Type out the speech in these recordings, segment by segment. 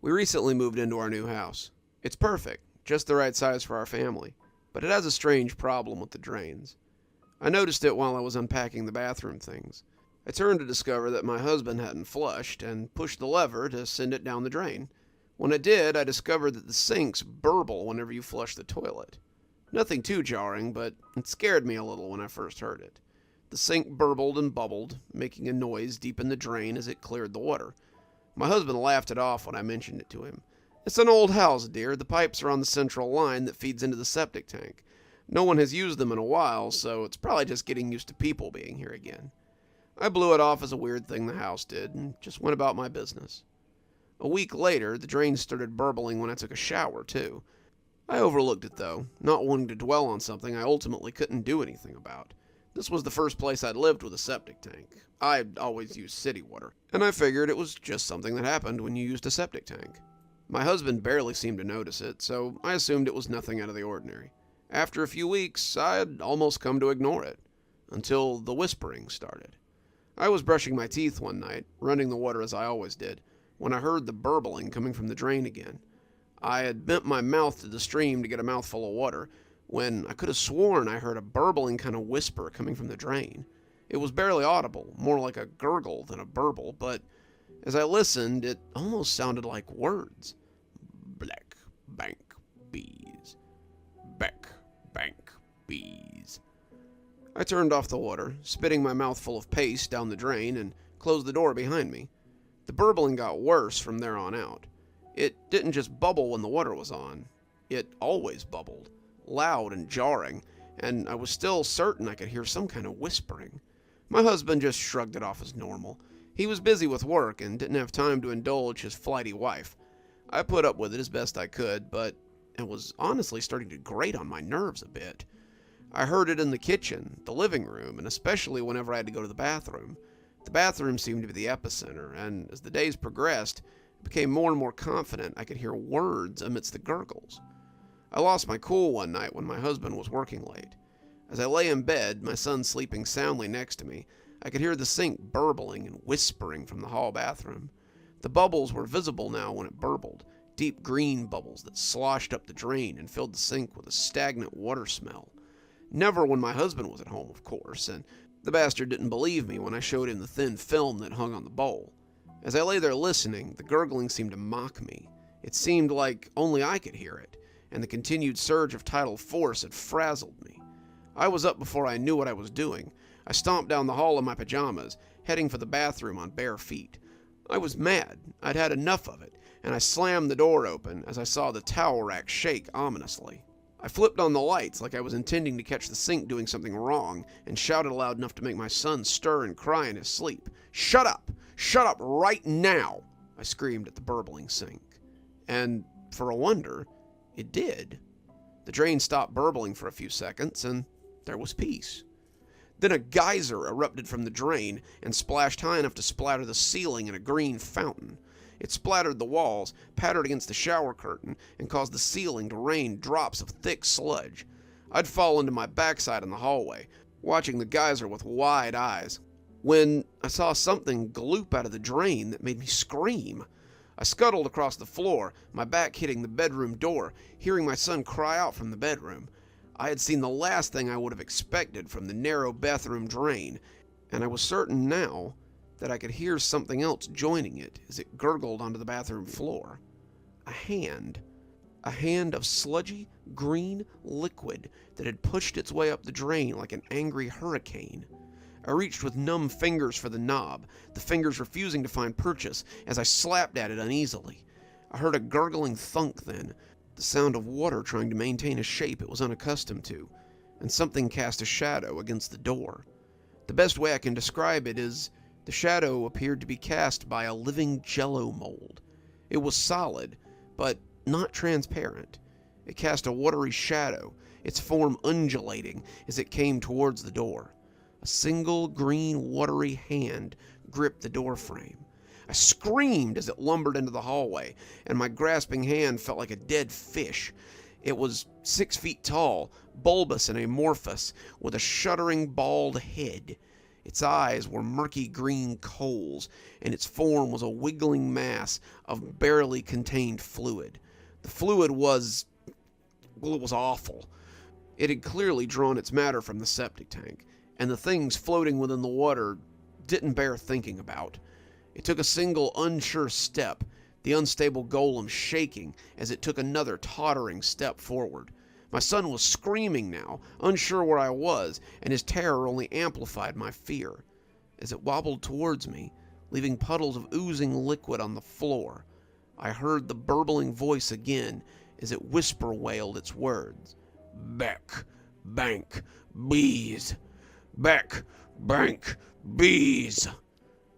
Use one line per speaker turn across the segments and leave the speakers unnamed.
We recently moved into our new house. It's perfect, just the right size for our family, but it has a strange problem with the drains. I noticed it while I was unpacking the bathroom things. I turned to discover that my husband hadn't flushed and pushed the lever to send it down the drain. When it did, I discovered that the sinks burble whenever you flush the toilet. Nothing too jarring, but it scared me a little when I first heard it. The sink burbled and bubbled, making a noise deep in the drain as it cleared the water. My husband laughed it off when I mentioned it to him. "It's an old house, dear. The pipes are on the central line that feeds into the septic tank. No one has used them in a while, so it's probably just getting used to people being here again." I blew it off as a weird thing the house did and just went about my business. A week later, the drain started burbling when I took a shower, too. I overlooked it, though, not wanting to dwell on something I ultimately couldn't do anything about. This was the first place I'd lived with a septic tank. I'd always used city water, and I figured it was just something that happened when you used a septic tank. My husband barely seemed to notice it, so I assumed it was nothing out of the ordinary. After a few weeks, I'd almost come to ignore it, until the whispering started. I was brushing my teeth one night, running the water as I always did, when I heard the burbling coming from the drain again. I had bent my mouth to the stream to get a mouthful of water, when I could have sworn I heard a burbling kind of whisper coming from the drain. It was barely audible, more like a gurgle than a burble, but as I listened, it almost sounded like words. Black bank bees. Back bank bees. I turned off the water, spitting my mouth full of paste down the drain, and closed the door behind me. The burbling got worse from there on out. It didn't just bubble when the water was on. It always bubbled, loud and jarring, and I was still certain I could hear some kind of whispering. My husband just shrugged it off as normal. He was busy with work and didn't have time to indulge his flighty wife. I put up with it as best I could, but it was honestly starting to grate on my nerves a bit. I heard it in the kitchen, the living room, and especially whenever I had to go to the bathroom. The bathroom seemed to be the epicenter, and as the days progressed, I became more and more confident I could hear words amidst the gurgles. I lost my cool one night when my husband was working late. As I lay in bed, my son sleeping soundly next to me, I could hear the sink burbling and whispering from the hall bathroom. The bubbles were visible now when it burbled, deep green bubbles that sloshed up the drain and filled the sink with a stagnant water smell. Never when my husband was at home, of course, and the bastard didn't believe me when I showed him the thin film that hung on the bowl. As I lay there listening, the gurgling seemed to mock me. It seemed like only I could hear it, and the continued surge of tidal force had frazzled me. I was up before I knew what I was doing. I stomped down the hall in my pajamas, heading for the bathroom on bare feet. I was mad. I'd had enough of it, and I slammed the door open as I saw the towel rack shake ominously. I flipped on the lights like I was intending to catch the sink doing something wrong, and shouted loud enough to make my son stir and cry in his sleep. "Shut up! Shut up right now!" I screamed at the burbling sink. And, for a wonder, it did. The drain stopped burbling for a few seconds, and there was peace. Then a geyser erupted from the drain and splashed high enough to splatter the ceiling in a green fountain. It splattered the walls, pattered against the shower curtain, and caused the ceiling to rain drops of thick sludge. I'd fallen to my backside in the hallway, watching the geyser with wide eyes, when I saw something gloop out of the drain that made me scream. I scuttled across the floor, my back hitting the bedroom door, hearing my son cry out from the bedroom. I had seen the last thing I would have expected from the narrow bathroom drain, and I was certain now that I could hear something else joining it as it gurgled onto the bathroom floor. A hand of sludgy, green liquid that had pushed its way up the drain like an angry hurricane. I reached with numb fingers for the knob, the fingers refusing to find purchase as I slapped at it uneasily. I heard a gurgling thunk then, the sound of water trying to maintain a shape it was unaccustomed to, and something cast a shadow against the door. The best way I can describe it is the shadow appeared to be cast by a living jello mold. It was solid, but not transparent. It cast a watery shadow, its form undulating as it came towards the door. A single green watery hand gripped the door frame. I screamed as it lumbered into the hallway, and my grasping hand felt like a dead fish. It was 6 feet tall, bulbous and amorphous, with a shuddering bald head. Its eyes were murky green coals, and its form was a wiggling mass of barely contained fluid. The fluid was, well, it was awful. It had clearly drawn its matter from the septic tank, and the things floating within the water didn't bear thinking about. It took a single unsure step, the unstable golem shaking as it took another tottering step forward. My son was screaming now, unsure where I was, and his terror only amplified my fear. As it wobbled towards me, leaving puddles of oozing liquid on the floor, I heard the burbling voice again as it whisper wailed its words. Beck, bank, bees. Beck, bank, bees.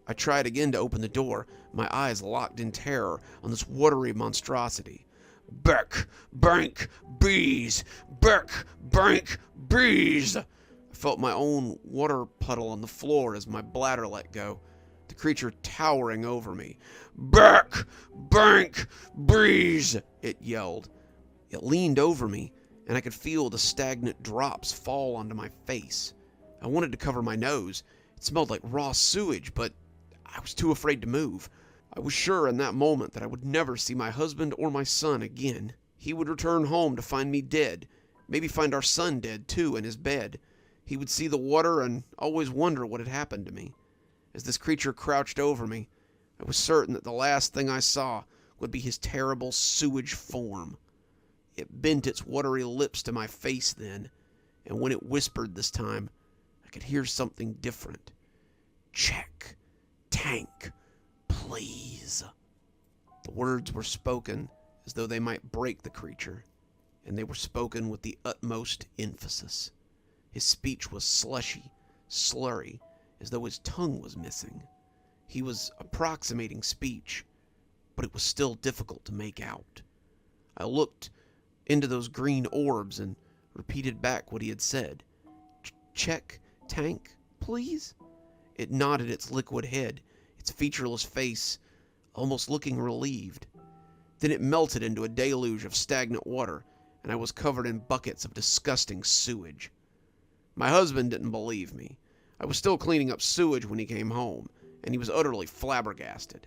I tried again to open the door, my eyes locked in terror on this watery monstrosity. Beck, bank, bees! Beck, bank, bees! I felt my own water puddle on the floor as my bladder let go, the creature towering over me. Beck, bank, bees! It yelled. It leaned over me, and I could feel the stagnant drops fall onto my face. I wanted to cover my nose. It smelled like raw sewage, but I was too afraid to move. I was sure in that moment that I would never see my husband or my son again. He would return home to find me dead, maybe find our son dead too in his bed. He would see the water and always wonder what had happened to me. As this creature crouched over me, I was certain that the last thing I saw would be his terrible sewage form. It bent its watery lips to my face then, and when it whispered this time, I could hear something different. Check. Tank. Please. The words were spoken as though they might break the creature, and they were spoken with the utmost emphasis. His speech was slushy, slurry, as though his tongue was missing. He was approximating speech, but it was still difficult to make out. I looked into those green orbs and repeated back what he had said. Check, tank, please? It nodded its liquid head, its featureless face almost looking relieved. Then it melted into a deluge of stagnant water, and I was covered in buckets of disgusting sewage. My husband didn't believe me. I was still cleaning up sewage when he came home, and he was utterly flabbergasted.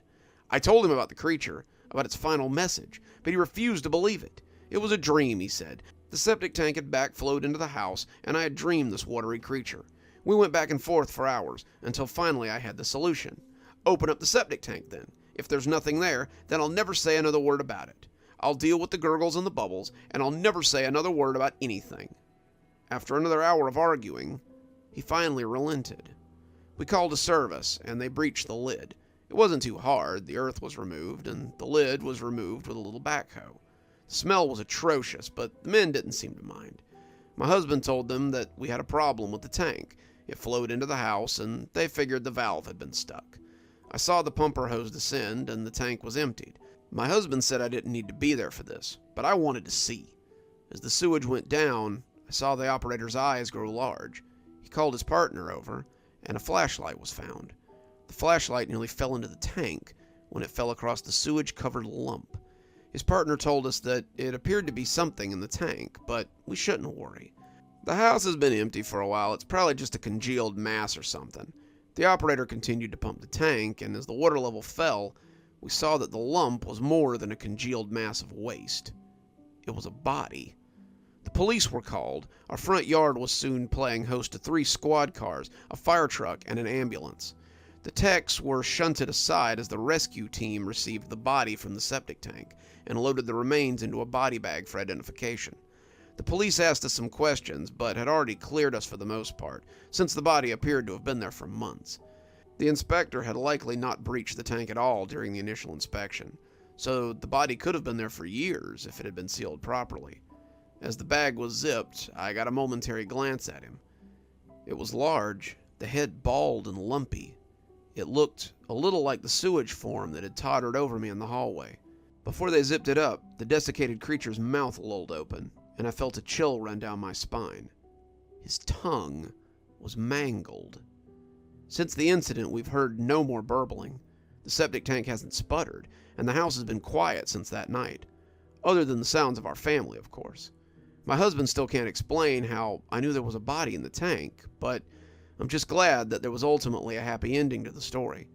I told him about the creature, about its final message, but he refused to believe it. It was a dream, he said. The septic tank had backflowed into the house, and I had dreamed this watery creature. We went back and forth for hours, until finally I had the solution. Open up the septic tank, then. If there's nothing there, then I'll never say another word about it. I'll deal with the gurgles and the bubbles, and I'll never say another word about anything. After another hour of arguing, he finally relented. We called a service, and they breached the lid. It wasn't too hard. The earth was removed, and the lid was removed with a little backhoe. The smell was atrocious, but the men didn't seem to mind. My husband told them that we had a problem with the tank. It flowed into the house, and they figured the valve had been stuck. I saw the pumper hose descend, and the tank was emptied. My husband said I didn't need to be there for this, but I wanted to see. As the sewage went down, I saw the operator's eyes grow large. He called his partner over, and a flashlight was found. The flashlight nearly fell into the tank when it fell across the sewage-covered lump. His partner told us that it appeared to be something in the tank, but we shouldn't worry. The house has been empty for a while. It's probably just a congealed mass or something. The operator continued to pump the tank, and as the water level fell, we saw that the lump was more than a congealed mass of waste. It was a body. The police were called. Our front yard was soon playing host to 3 squad cars, a fire truck, and an ambulance. The techs were shunted aside as the rescue team received the body from the septic tank and loaded the remains into a body bag for identification. The police asked us some questions, but had already cleared us for the most part, since the body appeared to have been there for months. The inspector had likely not breached the tank at all during the initial inspection, so the body could have been there for years if it had been sealed properly. As the bag was zipped, I got a momentary glance at him. It was large, the head bald and lumpy. It looked a little like the sewage form that had tottered over me in the hallway. Before they zipped it up, the desiccated creature's mouth lolled open, and I felt a chill run down my spine. His tongue was mangled. Since the incident, we've heard no more burbling. The septic tank hasn't sputtered, and the house has been quiet since that night. Other than the sounds of our family, of course. My husband still can't explain how I knew there was a body in the tank, but I'm just glad that there was ultimately a happy ending to the story.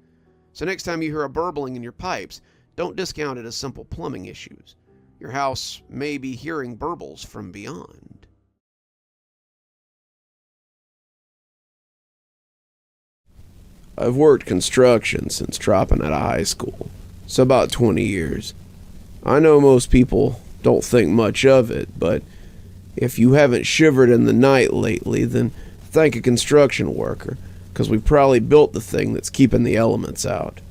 So next time you hear a burbling in your pipes, don't discount it as simple plumbing issues. Your house may be hearing burbles from beyond. I've worked construction since dropping out of high school, so about 20 years. I know most people don't think much of it, but if you haven't shivered in the night lately, then thank a construction worker, because we probably built the thing that's keeping the elements out.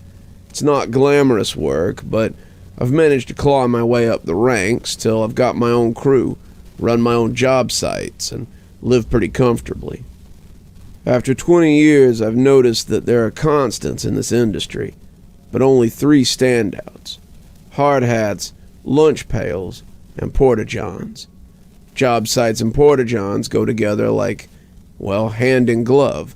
It's not glamorous work, but I've managed to claw my way up the ranks till I've got my own crew, run my own job sites, and live pretty comfortably. After 20 years, I've noticed that there are constants in this industry, but only 3 standouts: hard hats, lunch pails, and porta-johns. Job sites and porta-johns go together like, well, hand in glove.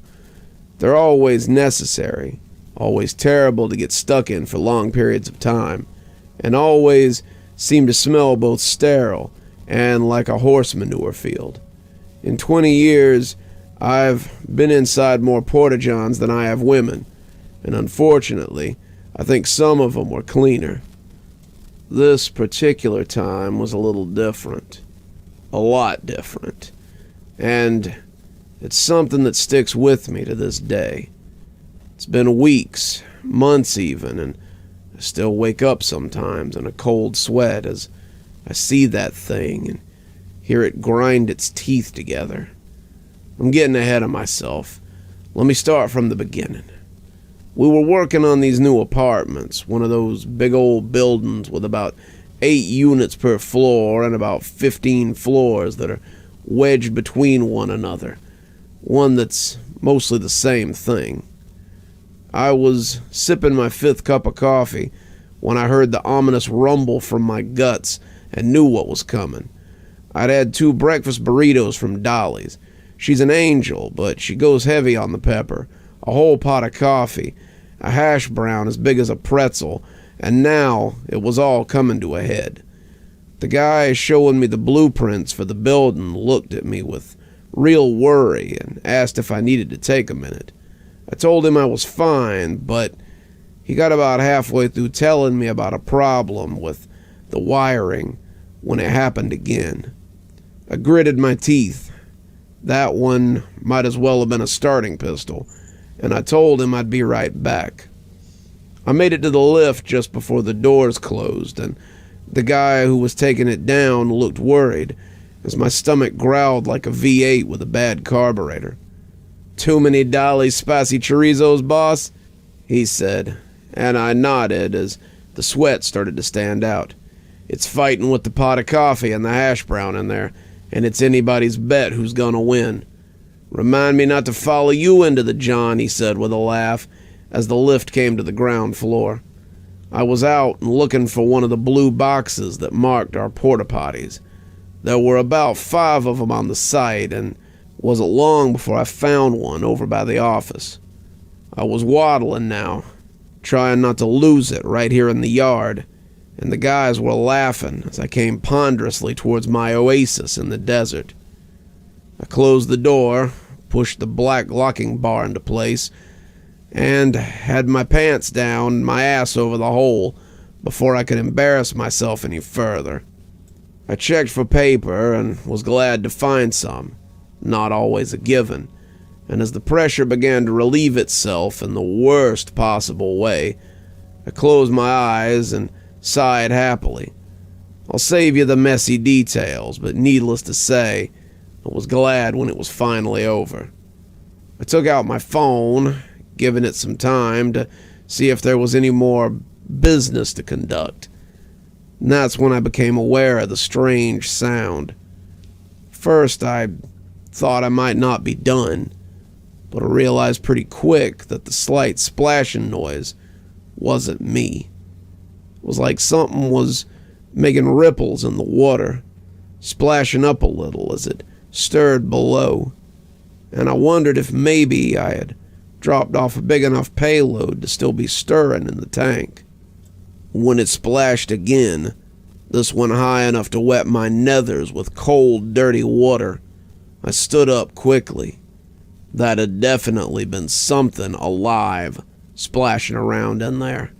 They're always necessary, always terrible to get stuck in for long periods of time, and always seem to smell both sterile and like a horse manure field. In 20 years, I've been inside more porta-johns than I have women, and unfortunately, I think some of them were cleaner. This particular time was a little different. A lot different. And it's something that sticks with me to this day. It's been weeks, months even, and I still wake up sometimes in a cold sweat as I see that thing and hear it grind its teeth together. I'm getting ahead of myself. Let me start from the beginning. We were working on these new apartments, one of those big old buildings with about 8 units per floor and about 15 floors that are wedged between one another. One that's mostly the same thing. I was sipping my 5th cup of coffee when I heard the ominous rumble from my guts and knew what was coming. I'd had 2 breakfast burritos from Dolly's. She's an angel, but she goes heavy on the pepper. A whole pot of coffee, a hash brown as big as a pretzel, and now it was all coming to a head. The guy showing me the blueprints for the building looked at me with real worry and asked if I needed to take a minute. I told him I was fine, but he got about halfway through telling me about a problem with the wiring when it happened again. I gritted my teeth. That one might as well have been a starting pistol, and I told him I'd be right back. I made it to the lift just before the doors closed, and the guy who was taking it down looked worried as my stomach growled like a V8 with a bad carburetor. "Too many Dolly spicy chorizos, boss?" he said, and I nodded as the sweat started to stand out. "It's fighting with the pot of coffee and the hash brown in there, and it's anybody's bet who's gonna win. Remind me not to follow you into the John," he said with a laugh as the lift came to the ground floor. I was out and looking for one of the blue boxes that marked our porta potties. There were about 5 of them on the site, and wasn't long before I found one over by the office. I was waddling now, trying not to lose it right here in the yard, and the guys were laughing as I came ponderously towards my oasis in the desert. I closed the door, pushed the black locking bar into place, and had my pants down and my ass over the hole before I could embarrass myself any further. I checked for paper and was glad to find some, not always a given, and as the pressure began to relieve itself in the worst possible way, I closed my eyes and sighed happily. I'll save you the messy details, but needless to say, I was glad when it was finally over. I took out my phone, giving it some time to see if there was any more business to conduct. And that's when I became aware of the strange sound. First, I thought I might not be done, but I realized pretty quick that the slight splashing noise wasn't me. It was like something was making ripples in the water, splashing up a little as it stirred below, and I wondered if maybe I had dropped off a big enough payload to still be stirring in the tank. When it splashed again, this one high enough to wet my nethers with cold, dirty water, I stood up quickly. That had definitely been something alive splashing around in there.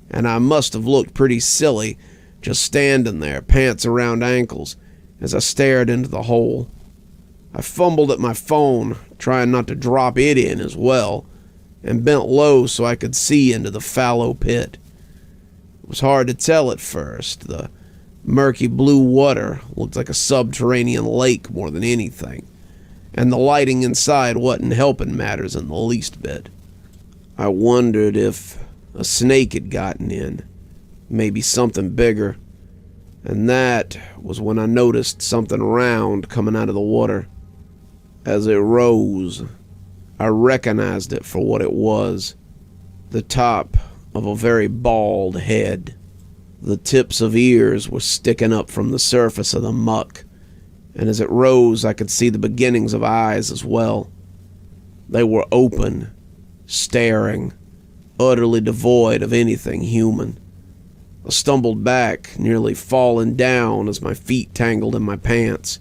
And I must have looked pretty silly just standing there, pants around ankles, as I stared into the hole. I fumbled at my phone, trying not to drop it in as well, and bent low so I could see into the fallow pit. It was hard to tell at first. The murky blue water looked like a subterranean lake more than anything, and the lighting inside wasn't helping matters in the least bit. I wondered if a snake had gotten in, maybe something bigger, and that was when I noticed something round coming out of the water. As it rose, I recognized it for what it was, the top of a very bald head. The tips of ears were sticking up from the surface of the muck, and as it rose I could see the beginnings of eyes as well. They were open, staring, utterly devoid of anything human. I stumbled back, nearly falling down as my feet tangled in my pants,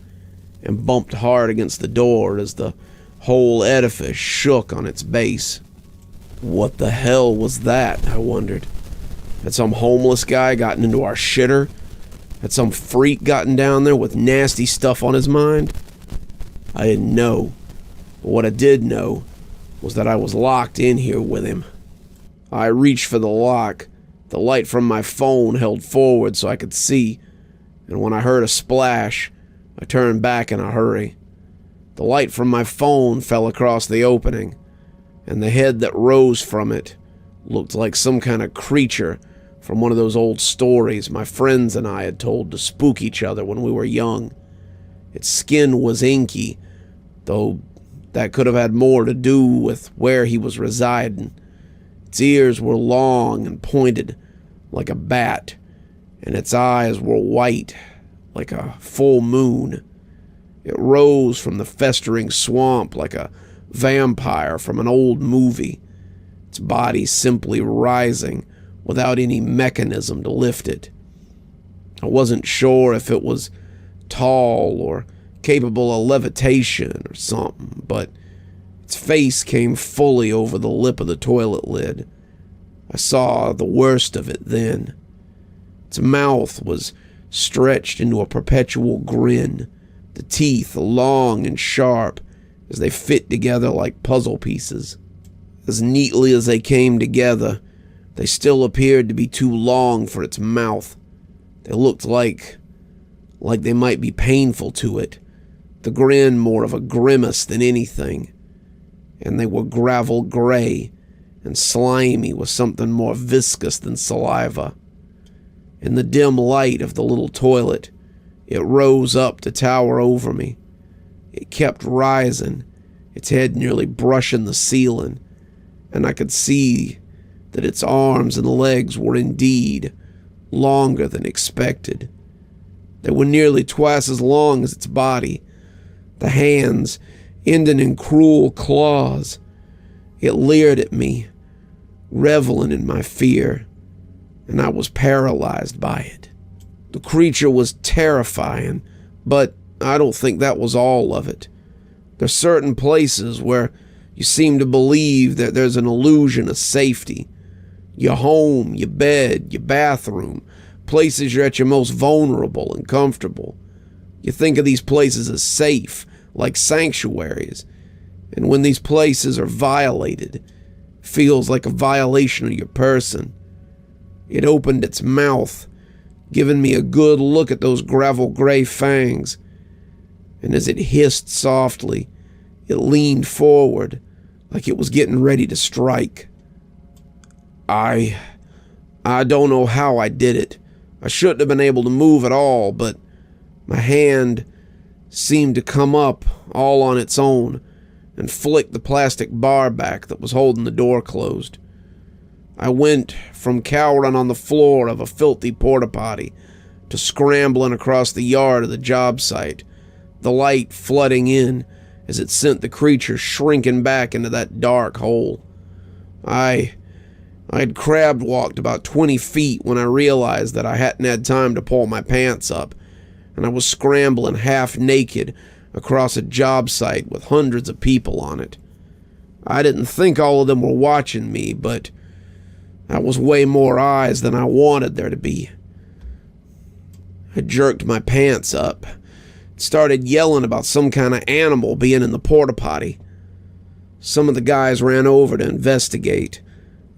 and bumped hard against the door as the whole edifice shook on its base. What the hell was that, I wondered. Had some homeless guy gotten into our shitter? Had some freak gotten down there with nasty stuff on his mind? I didn't know, but what I did know was that I was locked in here with him. I reached for the lock, the light from my phone held forward so I could see, and when I heard a splash, I turned back in a hurry. The light from my phone fell across the opening, and the head that rose from it looked like some kind of creature from one of those old stories my friends and I had told to spook each other when we were young. Its skin was inky, though that could have had more to do with where he was residing. Its ears were long and pointed like a bat, and its eyes were white like a full moon. It rose from the festering swamp like a vampire from an old movie, its body simply rising without any mechanism to lift it. I wasn't sure if it was tall or capable of levitation or something, but its face came fully over the lip of the toilet lid. I saw the worst of it then. Its mouth was stretched into a perpetual grin, the teeth long and sharp as they fit together like puzzle pieces. As neatly as they came together, they still appeared to be too long for its mouth. They looked like they might be painful to it, the grin more of a grimace than anything. And they were gravel gray and slimy with something more viscous than saliva. In the dim light of the little toilet, it rose up to tower over me. It kept rising, its head nearly brushing the ceiling, and I could see that its arms and legs were indeed longer than expected. They were nearly twice as long as its body, the hands ending in cruel claws. It leered at me, reveling in my fear, and I was paralyzed by it. The creature was terrifying, but I don't think that was all of it. There's certain places where you seem to believe that there's an illusion of safety. Your home, your bed, your bathroom, places you're at your most vulnerable and comfortable. You think of these places as safe, like sanctuaries, and when these places are violated, it feels like a violation of your person. It opened its mouth, giving me a good look at those gravel gray fangs, and as it hissed softly, it leaned forward like it was getting ready to strike. I don't know how I did it. I shouldn't have been able to move at all, but my hand seemed to come up all on its own and flick the plastic bar back that was holding the door closed. I went from cowering on the floor of a filthy porta-potty to scrambling across the yard of the job site, the light flooding in as it sent the creature shrinking back into that dark hole. I had crab-walked about 20 feet when I realized that I hadn't had time to pull my pants up, and I was scrambling half naked across a job site with hundreds of people on it. I didn't think all of them were watching me, but that was way more eyes than I wanted there to be. I jerked my pants up, started yelling about some kind of animal being in the porta potty. Some of the guys ran over to investigate.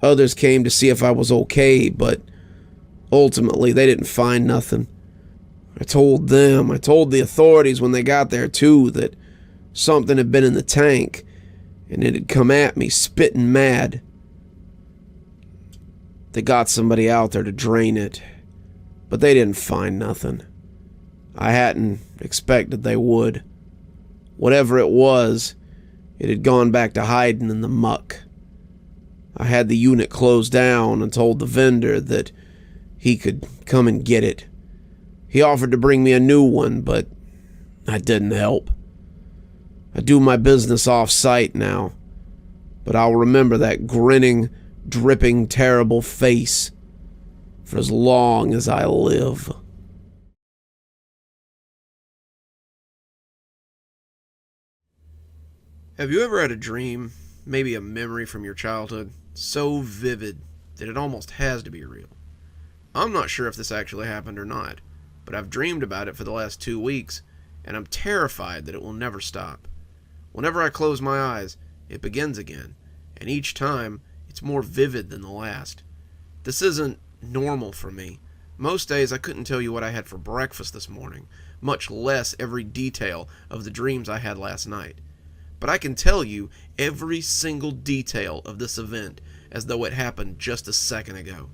Others came to see if I was okay, but ultimately they didn't find nothing. I told the authorities when they got there too, that something had been in the tank, and it had come at me, spitting mad. They got somebody out there to drain it, but they didn't find nothing. I hadn't expected they would. Whatever it was, it had gone back to hiding in the muck. I had the unit closed down and told the vendor that he could come and get it. He offered to bring me a new one, but I didn't help. I do my business off-site now, but I'll remember that grinning, dripping, terrible face for as long as I live. Have you ever had a dream, maybe a memory from your childhood, so vivid that it almost has to be real? I'm not sure if this actually happened or not, but I've dreamed about it for the last 2 weeks, and I'm terrified that it will never stop. Whenever I close my eyes, it begins again, and each time, it's more vivid than the last. This isn't normal for me. Most days I couldn't tell you what I had for breakfast this morning, much less every detail of the dreams I had last night. But I can tell you every single detail of this event as though it happened just a second ago.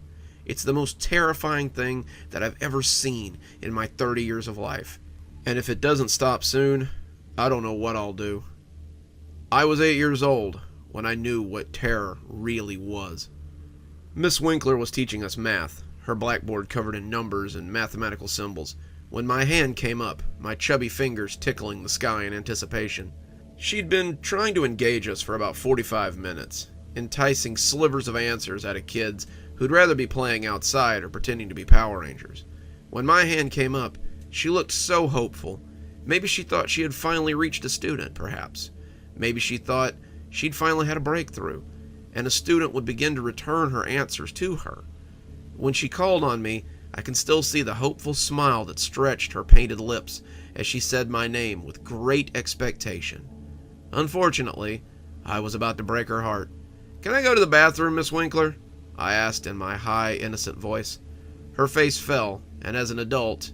It's the most terrifying thing that I've ever seen in my 30 years of life. And if it doesn't stop soon, I don't know what I'll do. I was 8 years old when I knew what terror really was. Miss Winkler was teaching us math, her blackboard covered in numbers and mathematical symbols, when my hand came up, my chubby fingers tickling the sky in anticipation. She'd been trying to engage us for about 45 minutes, enticing slivers of answers out of kids who'd rather be playing outside or pretending to be Power Rangers. When my hand came up, she looked so hopeful. Maybe she thought she had finally reached a student, perhaps. Maybe she thought she'd finally had a breakthrough, and a student would begin to return her answers to her. When she called on me, I can still see the hopeful smile that stretched her painted lips as she said my name with great expectation. Unfortunately, I was about to break her heart. "Can I go to the bathroom, Miss Winkler?" I asked in my high, innocent voice. Her face fell, and as an adult,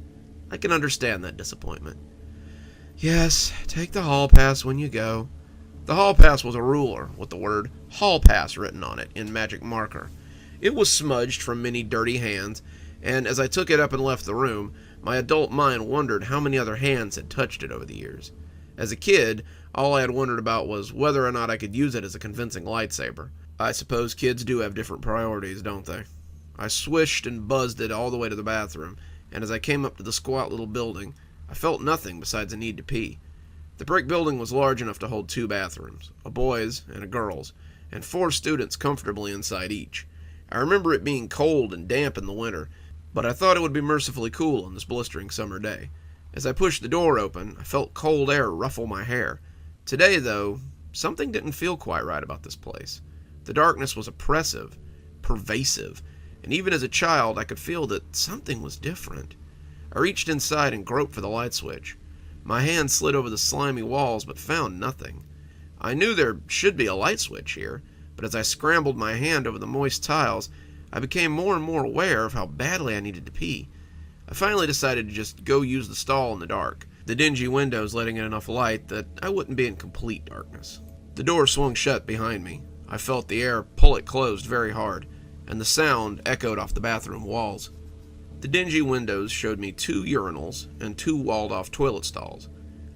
I can understand that disappointment. "Yes, take the hall pass when you go." The hall pass was a ruler with the word "hall pass" written on it in magic marker. It was smudged from many dirty hands, and as I took it up and left the room, my adult mind wondered how many other hands had touched it over the years. As a kid, all I had wondered about was whether or not I could use it as a convincing lightsaber. I suppose kids do have different priorities, don't they? I swished and buzzed it all the way to the bathroom, and as I came up to the squat little building, I felt nothing besides a need to pee. The brick building was large enough to hold 2 bathrooms, a boys' and a girls', and 4 students comfortably inside each. I remember it being cold and damp in the winter, but I thought it would be mercifully cool on this blistering summer day. As I pushed the door open, I felt cold air ruffle my hair. Today, though, something didn't feel quite right about this place. The darkness was oppressive, pervasive, and even as a child I could feel that something was different. I reached inside and groped for the light switch. My hand slid over the slimy walls but found nothing. I knew there should be a light switch here, but as I scrambled my hand over the moist tiles, I became more and more aware of how badly I needed to pee. I finally decided to just go use the stall in the dark, the dingy windows letting in enough light that I wouldn't be in complete darkness. The door swung shut behind me. I felt the air pull it closed very hard, and the sound echoed off the bathroom walls. The dingy windows showed me 2 urinals and 2 walled-off toilet stalls.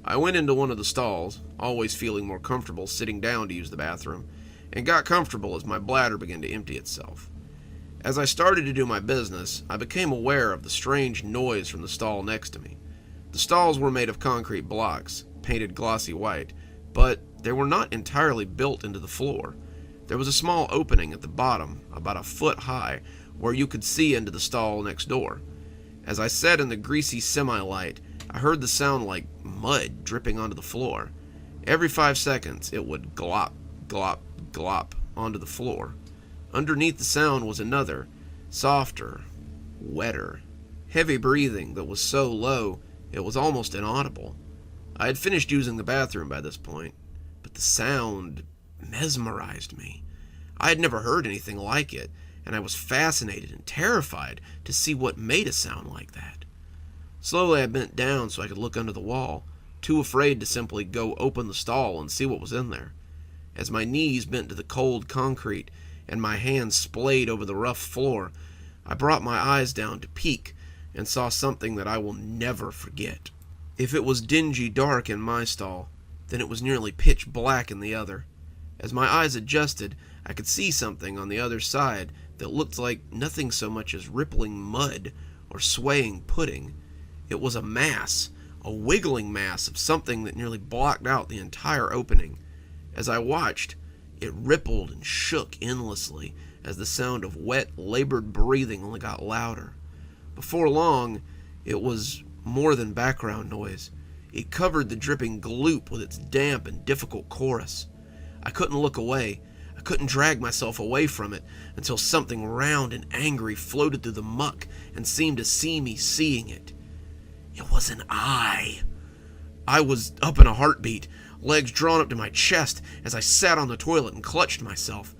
I went into one of the stalls, always feeling more comfortable sitting down to use the bathroom, and got comfortable as my bladder began to empty itself. As I started to do my business, I became aware of the strange noise from the stall next to me. The stalls were made of concrete blocks, painted glossy white, but they were not entirely built into the floor. There was a small opening at the bottom, about a foot high, where you could see into the stall next door. As I sat in the greasy semi-light, I heard the sound like mud dripping onto the floor. Every 5 seconds, it would glop, glop, glop onto the floor. Underneath the sound was another, softer, wetter, heavy breathing that was so low it was almost inaudible. I had finished using the bathroom by this point, but the sound mesmerized me. I had never heard anything like it, and I was fascinated and terrified to see what made a sound like that. Slowly I bent down so I could look under the wall, too afraid to simply go open the stall and see what was in there. As my knees bent to the cold concrete and my hands splayed over the rough floor, I brought my eyes down to peek and saw something that I will never forget. If it was dingy dark in my stall, then it was nearly pitch black in the other. As my eyes adjusted, I could see something on the other side that looked like nothing so much as rippling mud or swaying pudding. It was a mass, a wiggling mass of something that nearly blocked out the entire opening. As I watched, it rippled and shook endlessly as the sound of wet, labored breathing only got louder. Before long, it was more than background noise. It covered the dripping gloop with its damp and difficult chorus. I couldn't look away. I couldn't drag myself away from it until something round and angry floated through the muck and seemed to see me seeing it. It was an eye. I was up in a heartbeat, legs drawn up to my chest as I sat on the toilet and clutched myself.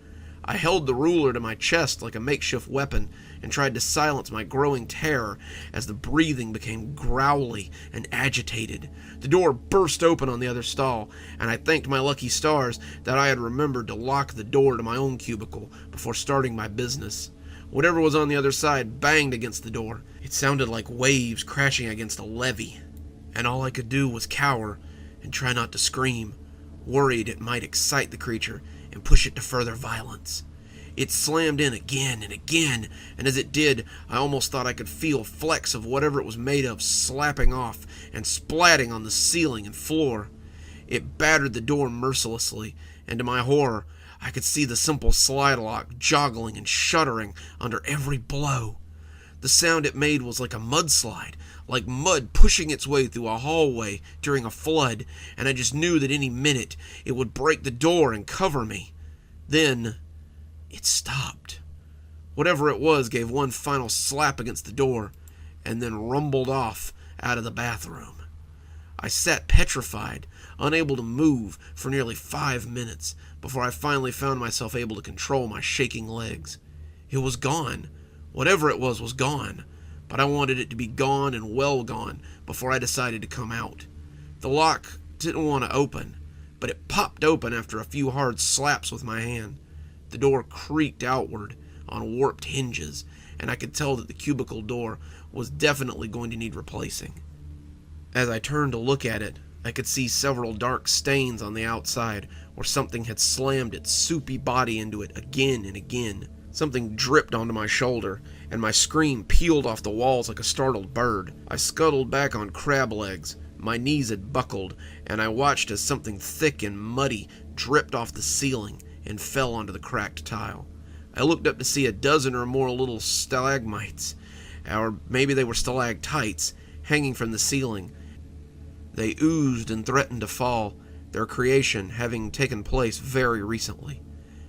I held the ruler to my chest like a makeshift weapon and tried to silence my growing terror as the breathing became growly and agitated. The door burst open on the other stall, and I thanked my lucky stars that I had remembered to lock the door to my own cubicle before starting my business. Whatever was on the other side banged against the door. It sounded like waves crashing against a levee, and all I could do was cower and try not to scream, worried it might excite the creature and push it to further violence. It slammed in again and again, and as it did, I almost thought I could feel flecks of whatever it was made of slapping off and splatting on the ceiling and floor. It battered the door mercilessly, and to my horror, I could see the simple slide lock joggling and shuddering under every blow. The sound it made was like a mudslide, like mud pushing its way through a hallway during a flood, and I just knew that any minute it would break the door and cover me. Then it stopped. Whatever it was gave one final slap against the door, and then rumbled off out of the bathroom. I sat petrified, unable to move for nearly 5 minutes, before I finally found myself able to control my shaking legs. It was gone. Whatever it was gone, but I wanted it to be gone and well gone before I decided to come out. The lock didn't want to open, but it popped open after a few hard slaps with my hand. The door creaked outward on warped hinges, and I could tell that the cubicle door was definitely going to need replacing. As I turned to look at it, I could see several dark stains on the outside where something had slammed its soupy body into it again and again. Something dripped onto my shoulder, and my scream peeled off the walls like a startled bird. I scuttled back on crab legs. My knees had buckled, and I watched as something thick and muddy dripped off the ceiling and fell onto the cracked tile. I looked up to see a dozen or more little stalagmites, or maybe they were stalactites, hanging from the ceiling. They oozed and threatened to fall, their creation having taken place very recently.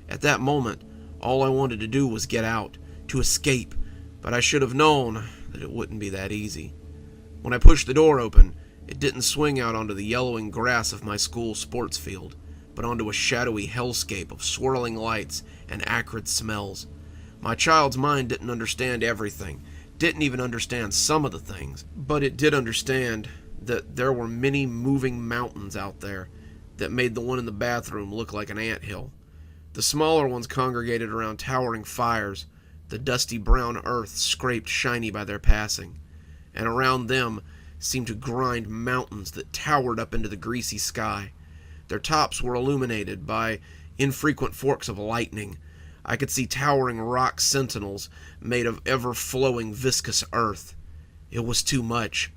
At that moment, all I wanted to do was get out, to escape, but I should have known that it wouldn't be that easy. When I pushed the door open, it didn't swing out onto the yellowing grass of my school sports field, but onto a shadowy hellscape of swirling lights and acrid smells. My child's mind didn't understand everything, didn't even understand some of the things, but it did understand that there were many moving mountains out there that made the one in the bathroom look like an anthill. The smaller ones congregated around towering fires, the dusty brown earth scraped shiny by their passing, and around them seemed to grind mountains that towered up into the greasy sky. Their tops were illuminated by infrequent forks of lightning. I could see towering rock sentinels made of ever-flowing viscous earth. It was too much.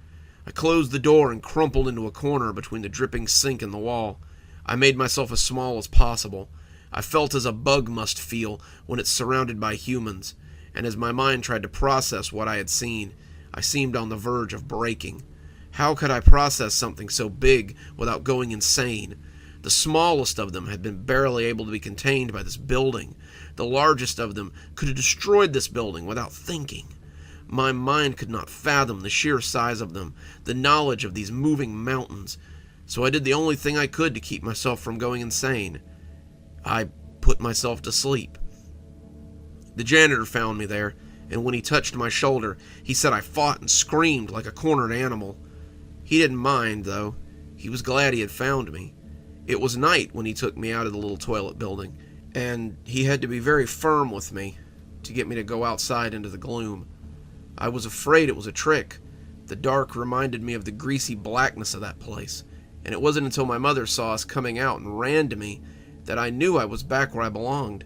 I closed the door and crumpled into a corner between the dripping sink and the wall. I made myself as small as possible. I felt as a bug must feel when it's surrounded by humans, and as my mind tried to process what I had seen, I seemed on the verge of breaking. How could I process something so big without going insane? The smallest of them had been barely able to be contained by this building. The largest of them could have destroyed this building without thinking. My mind could not fathom the sheer size of them, the knowledge of these moving mountains. So I did the only thing I could to keep myself from going insane. I put myself to sleep. The janitor found me there, and when he touched my shoulder, he said I fought and screamed like a cornered animal. He didn't mind, though. He was glad he had found me. It was night when he took me out of the little toilet building, and he had to be very firm with me to get me to go outside into the gloom. I was afraid it was a trick. The dark reminded me of the greasy blackness of that place, and it wasn't until my mother saw us coming out and ran to me that I knew I was back where I belonged.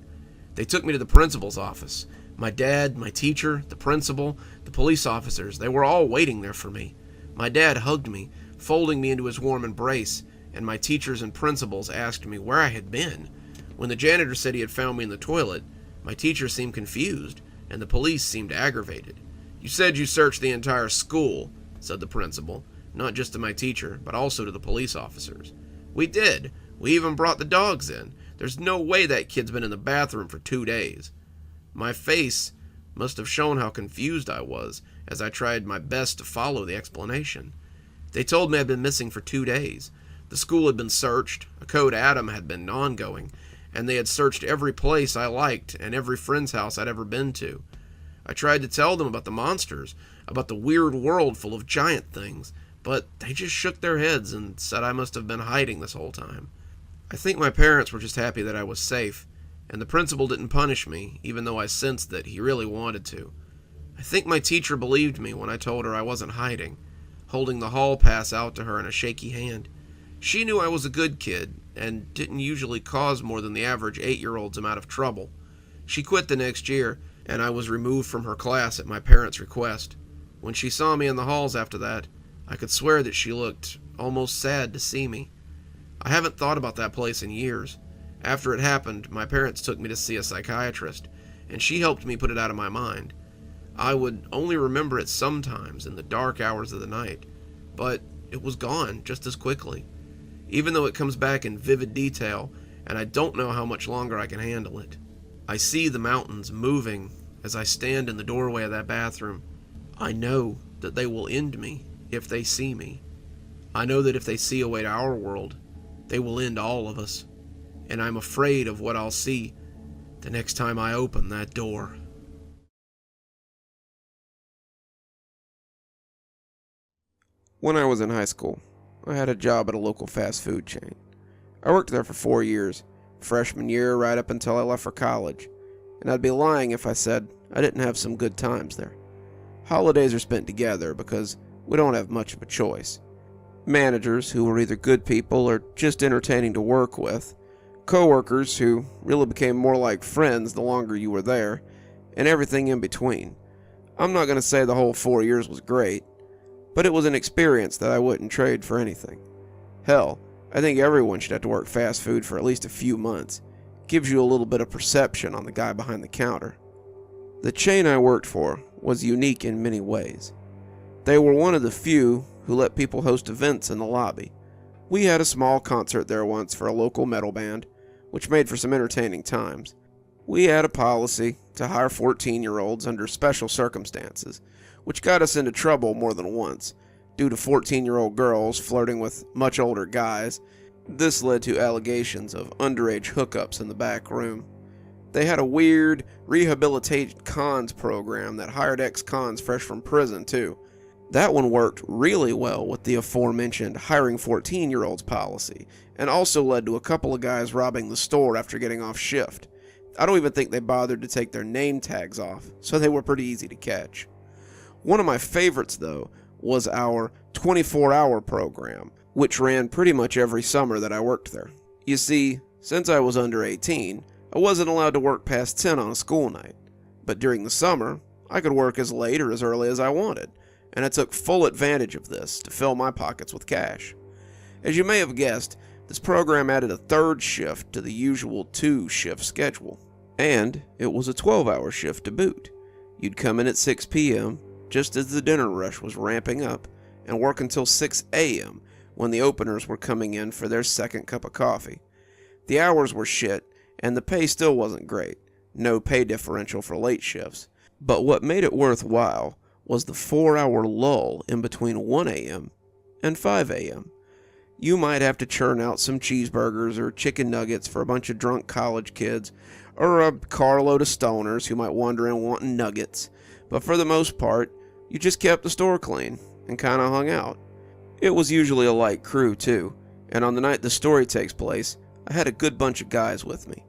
They took me to the principal's office. My dad, my teacher, the principal, the police officers, they were all waiting there for me. My dad hugged me, folding me into his warm embrace, and my teachers and principals asked me where I had been. When the janitor said he had found me in the toilet, my teacher seemed confused, and the police seemed aggravated. "You said you searched the entire school," said the principal, not just to my teacher, but also to the police officers. "We did. We even brought the dogs in. There's no way that kid's been in the bathroom for 2 days. My face must have shown how confused I was as I tried my best to follow the explanation. They told me I'd been missing for 2 days. The school had been searched, a code Adam had been ongoing, and they had searched every place I liked and every friend's house I'd ever been to. I tried to tell them about the monsters, about the weird world full of giant things, but they just shook their heads and said I must have been hiding this whole time. I think my parents were just happy that I was safe, and the principal didn't punish me, even though I sensed that he really wanted to. I think my teacher believed me when I told her I wasn't hiding, holding the hall pass out to her in a shaky hand. She knew I was a good kid, and didn't usually cause more than the average 8-year-old's amount of trouble. She quit the next year, and I was removed from her class at my parents' request. When she saw me in the halls after that, I could swear that she looked almost sad to see me. I haven't thought about that place in years. After it happened, my parents took me to see a psychiatrist, and she helped me put it out of my mind. I would only remember it sometimes in the dark hours of the night, but it was gone just as quickly. Even though it comes back in vivid detail, and I don't know how much longer I can handle it. I see the mountains moving as I stand in the doorway of that bathroom. I know that they will end me if they see me. I know that if they see a way to our world, they will end all of us. And I'm afraid of what I'll see the next time I open that door.
When I was in high school, I had a job at a local fast food chain. I worked there for 4 years, freshman year right up until I left for college, and I'd be lying if I said I didn't have some good times there. Holidays are spent together because we don't have much of a choice. Managers who were either good people or just entertaining to work with, coworkers who really became more like friends the longer you were there, and everything in between. I'm not going to say the whole 4 years was great, but it was an experience that I wouldn't trade for anything. Hell, I think everyone should have to work fast food for at least a few months. Gives you a little bit of perception on the guy behind the counter. The chain I worked for was unique in many ways. They were one of the few who let people host events in the lobby. We had a small concert there once for a local metal band, which made for some entertaining times. We had a policy to hire 14-year-olds under special circumstances, which got us into trouble more than once, due to 14-year-old girls flirting with much older guys. This led to allegations of underage hookups in the back room. They had a weird rehabilitated cons program that hired ex-cons fresh from prison too. That one worked really well with the aforementioned hiring 14-year-olds policy, and also led to a couple of guys robbing the store after getting off shift. I don't even think they bothered to take their name tags off, so they were pretty easy to catch. One of my favorites, though, was our 24-hour program, which ran pretty much every summer that I worked there. You see, since I was under 18, I wasn't allowed to work past 10 on a school night, but during the summer, I could work as late or as early as I wanted, and I took full advantage of this to fill my pockets with cash. As you may have guessed, this program added a third shift to the usual 2-shift schedule, and it was a 12-hour shift to boot. You'd come in at 6 p.m., just as the dinner rush was ramping up, and work until 6 a.m., when the openers were coming in for their second cup of coffee. The hours were shit, and the pay still wasn't great. No pay differential for late shifts. But what made it worthwhile was the 4-hour lull in between 1 a.m. and 5 a.m. You might have to churn out some cheeseburgers or chicken nuggets for a bunch of drunk college kids, or a carload of stoners who might wander in wanting nuggets, but for the most part, you just kept the store clean and kinda hung out. It was usually a light crew too, and on the night the story takes place, I had a good bunch of guys with me.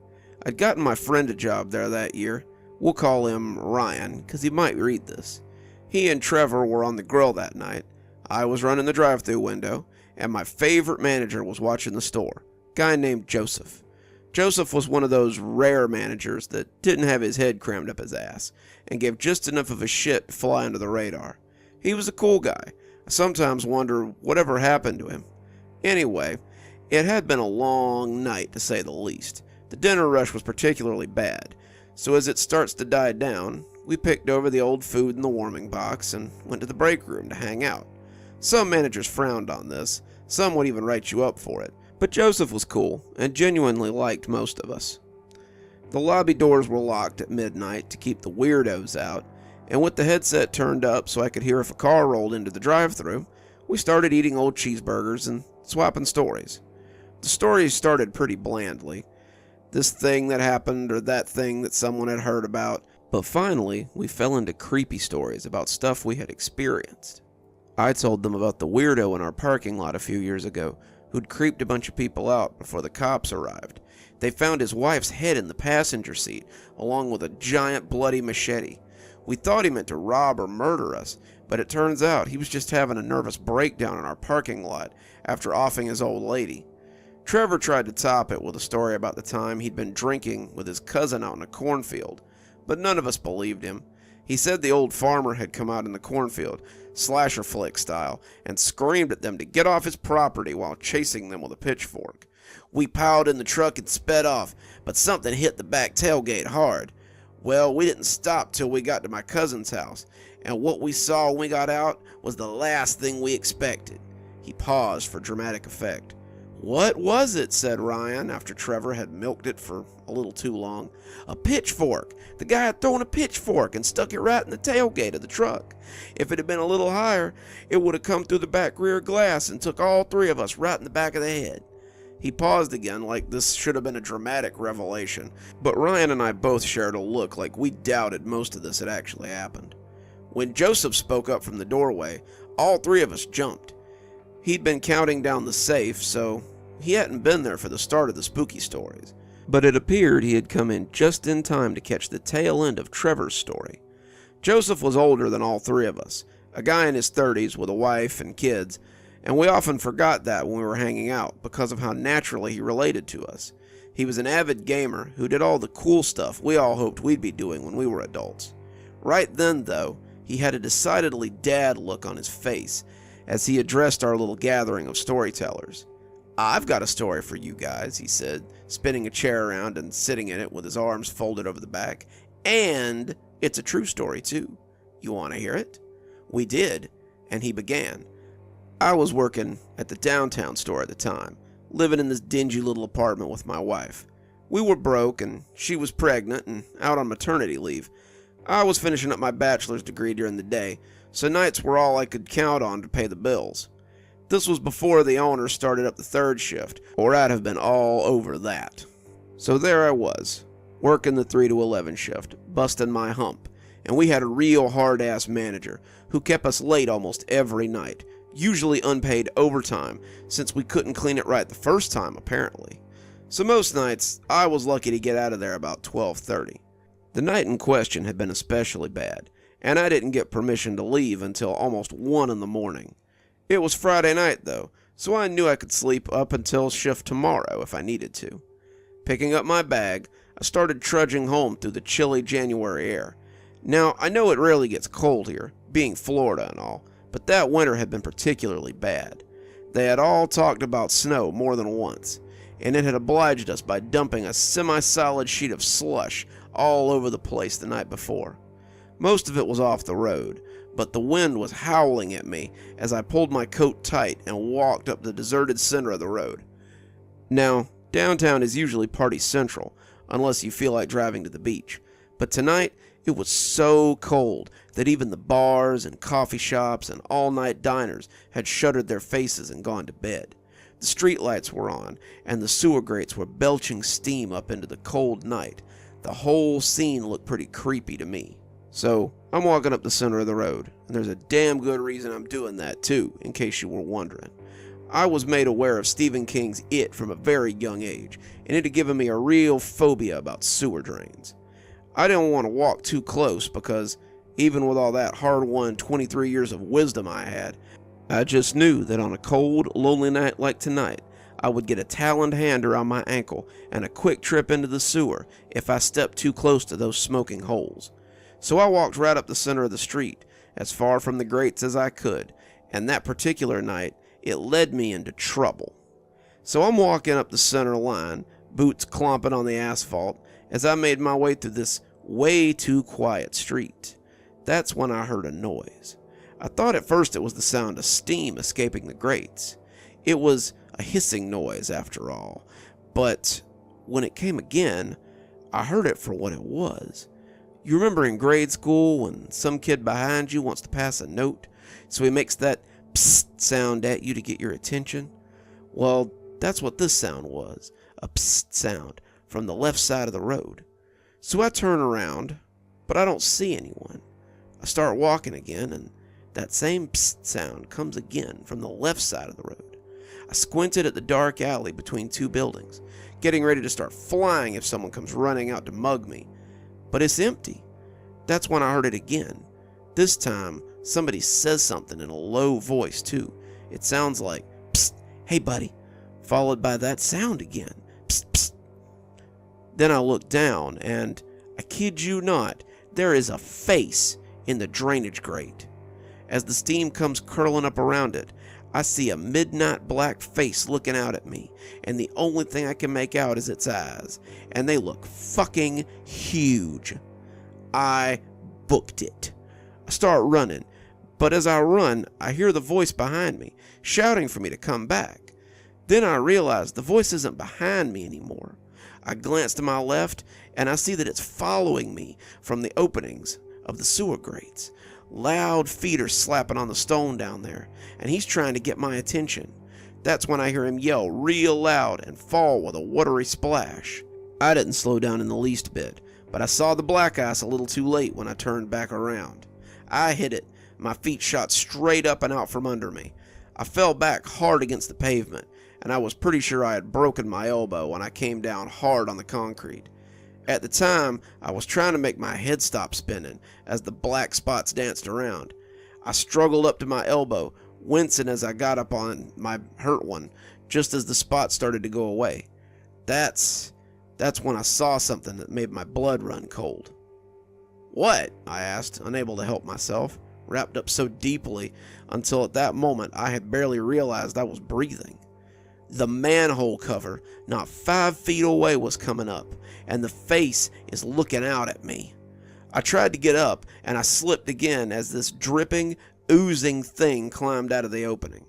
I'd gotten my friend a job there that year. We'll call him Ryan, 'cause he might read this. He and Trevor were on the grill that night. I was running the drive-thru window, and my favorite manager was watching the store, a guy named Joseph. Joseph was one of those rare managers that didn't have his head crammed up his ass, and gave just enough of a shit to fly under the radar. He was a cool guy. I sometimes wonder whatever happened to him. Anyway, it had been a long night, to say the least. The dinner rush was particularly bad, so as it starts to die down, we picked over the old food in the warming box and went to the break room to hang out. Some managers frowned on this, some would even write you up for it, but Joseph was cool and genuinely liked most of us. The lobby doors were locked at midnight to keep the weirdos out, and with the headset turned up so I could hear if a car rolled into the drive-thru, we started eating old cheeseburgers and swapping stories. The stories started pretty blandly. This thing that happened or that thing that someone had heard about, but finally we fell into creepy stories about stuff we had experienced. I told them about the weirdo in our parking lot a few years ago who'd creeped a bunch of people out before the cops arrived. They found his wife's head in the passenger seat, along with a giant bloody machete. We thought he meant to rob or murder us, but it turns out he was just having a nervous breakdown in our parking lot after offing his old lady. Trevor tried to top it with a story about the time he'd been drinking with his cousin out in a cornfield, but none of us believed him. He said the old farmer had come out in the cornfield, slasher flick style, and screamed at them to get off his property while chasing them with a pitchfork. We piled in the truck and sped off, but something hit the back tailgate hard. Well, we didn't stop till we got to my cousin's house, and what we saw when we got out was the last thing we expected. He paused for dramatic effect. "What was it?" said Ryan, after Trevor had milked it for a little too long. "A pitchfork. The guy had thrown a pitchfork and stuck it right in the tailgate of the truck. If it had been a little higher, it would have come through the back rear glass and took all three of us right in the back of the head." He paused again like this should have been a dramatic revelation, but Ryan and I both shared a look like we doubted most of this had actually happened. When Joseph spoke up from the doorway, all three of us jumped. He'd been counting down the safe, so he hadn't been there for the start of the spooky stories. But it appeared he had come in just in time to catch the tail end of Trevor's story. Joseph was older than all three of us, a guy in his 30s with a wife and kids, and we often forgot that when we were hanging out because of how naturally he related to us. He was an avid gamer who did all the cool stuff we all hoped we'd be doing when we were adults. Right then, though, he had a decidedly dad look on his face as he addressed our little gathering of storytellers. "I've got a story for you guys," he said, spinning a chair around and sitting in it with his arms folded over the back. "And it's a true story, too. You want to hear it?" We did, and he began. I was working at the downtown store at the time, living in this dingy little apartment with my wife. We were broke, and she was pregnant and out on maternity leave. I was finishing up my bachelor's degree during the day, so nights were all I could count on to pay the bills. This was before the owner started up the third shift, or I'd have been all over that. So there I was, working the 3 to 11 shift, busting my hump, and we had a real hard-ass manager who kept us late almost every night, usually unpaid overtime, since we couldn't clean it right the first time, apparently. So most nights, I was lucky to get out of there about 12:30. The night in question had been especially bad, and I didn't get permission to leave until almost 1 in the morning. It was Friday night, though, so I knew I could sleep up until shift tomorrow if I needed to. Picking up my bag, I started trudging home through the chilly January air. Now, I know it rarely gets cold here, being Florida and all, but that winter had been particularly bad. They had all talked about snow more than once, and it had obliged us by dumping a semi-solid sheet of slush all over the place the night before. Most of it was off the road, but the wind was howling at me as I pulled my coat tight and walked up the deserted center of the road. Now, downtown is usually party central, unless you feel like driving to the beach, but tonight it was so cold that even the bars and coffee shops and all-night diners had shuttered their faces and gone to bed. The streetlights were on, and the sewer grates were belching steam up into the cold night. The whole scene looked pretty creepy to me. So, I'm walking up the center of the road, and there's a damn good reason I'm doing that too, in case you were wondering. I was made aware of Stephen King's It from a very young age, and it had given me a real phobia about sewer drains. I didn't want to walk too close because, even with all that hard-won 23 years of wisdom I had, I just knew that on a cold, lonely night like tonight, I would get a taloned hand around my ankle and a quick trip into the sewer if I stepped too close to those smoking holes. So I walked right up the center of the street, as far from the grates as I could, and that particular night, it led me into trouble. So I'm walking up the center line, boots clomping on the asphalt, as I made my way through this way too quiet street. That's when I heard a noise. I thought at first it was the sound of steam escaping the grates. It was a hissing noise after all, but when it came again, I heard it for what it was. You remember in grade school when some kid behind you wants to pass a note, so he makes that psst sound at you to get your attention? Well, that's what this sound was, a psst sound from the left side of the road. So I turn around, but I don't see anyone. I start walking again, and that same psst sound comes again from the left side of the road. I squinted at the dark alley between two buildings, getting ready to start flying if someone comes running out to mug me. But it's empty. That's when I heard it again. This time, somebody says something in a low voice, too. It sounds like, psst, hey buddy, followed by that sound again, psst, psst. Then I look down, and, I kid you not, there is a face in the drainage grate. As the steam comes curling up around it, I see a midnight black face looking out at me, and the only thing I can make out is its eyes, and they look fucking huge. I booked it. I start running, but as I run, I hear the voice behind me, shouting for me to come back. Then I realize the voice isn't behind me anymore. I glance to my left, and I see that it's following me from the openings of the sewer grates. Loud feet are slapping on the stone down there, and he's trying to get my attention. That's when I hear him yell real loud and fall with a watery splash. I didn't slow down in the least bit, but I saw the black ice a little too late when I turned back around. I hit it. My feet shot straight up and out from under me. I fell back hard against the pavement, and I was pretty sure I had broken my elbow when I came down hard on the concrete. At the time, I was trying to make my head stop spinning as the black spots danced around. I struggled up to my elbow, wincing as I got up on my hurt one, just as the spots started to go away. That's when I saw something that made my blood run cold. "What?" I asked, unable to help myself, wrapped up so deeply until at that moment I had barely realized I was breathing. The manhole cover, not 5 feet away, was coming up, and the face is looking out at me. I tried to get up, and I slipped again as this dripping, oozing thing climbed out of the opening.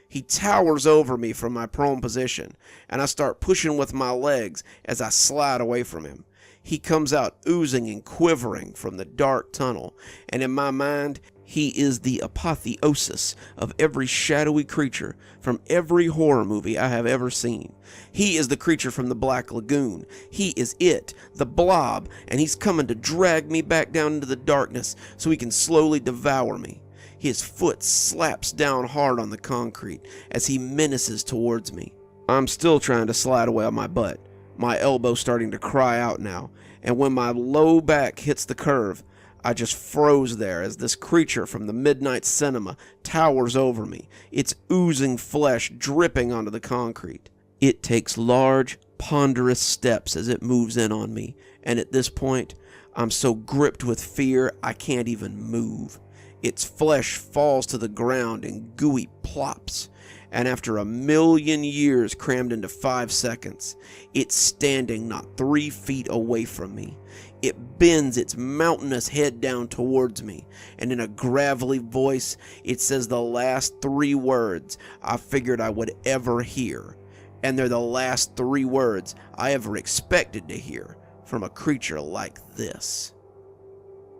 He towers over me from my prone position, and I start pushing with my legs as I slide away from him. He comes out oozing and quivering from the dark tunnel, and in my mind, he is the apotheosis of every shadowy creature from every horror movie I have ever seen. He is the creature from the Black Lagoon. He is it, the blob, and he's coming to drag me back down into the darkness so he can slowly devour me. His foot slaps down hard on the concrete as he menaces towards me. I'm still trying to slide away on my butt, my elbow starting to cry out now, and when my low back hits the curve, I just froze there as this creature from the midnight cinema towers over me, its oozing flesh dripping onto the concrete. It takes large, ponderous steps as it moves in on me, and at this point, I'm so gripped with fear I can't even move. Its flesh falls to the ground in gooey plops, and after 1,000,000 years crammed into 5 seconds, it's standing not 3 feet away from me. It bends its mountainous head down towards me, and in a gravelly voice, it says the last 3 words I figured I would ever hear. And they're the last 3 words I ever expected to hear from a creature like this.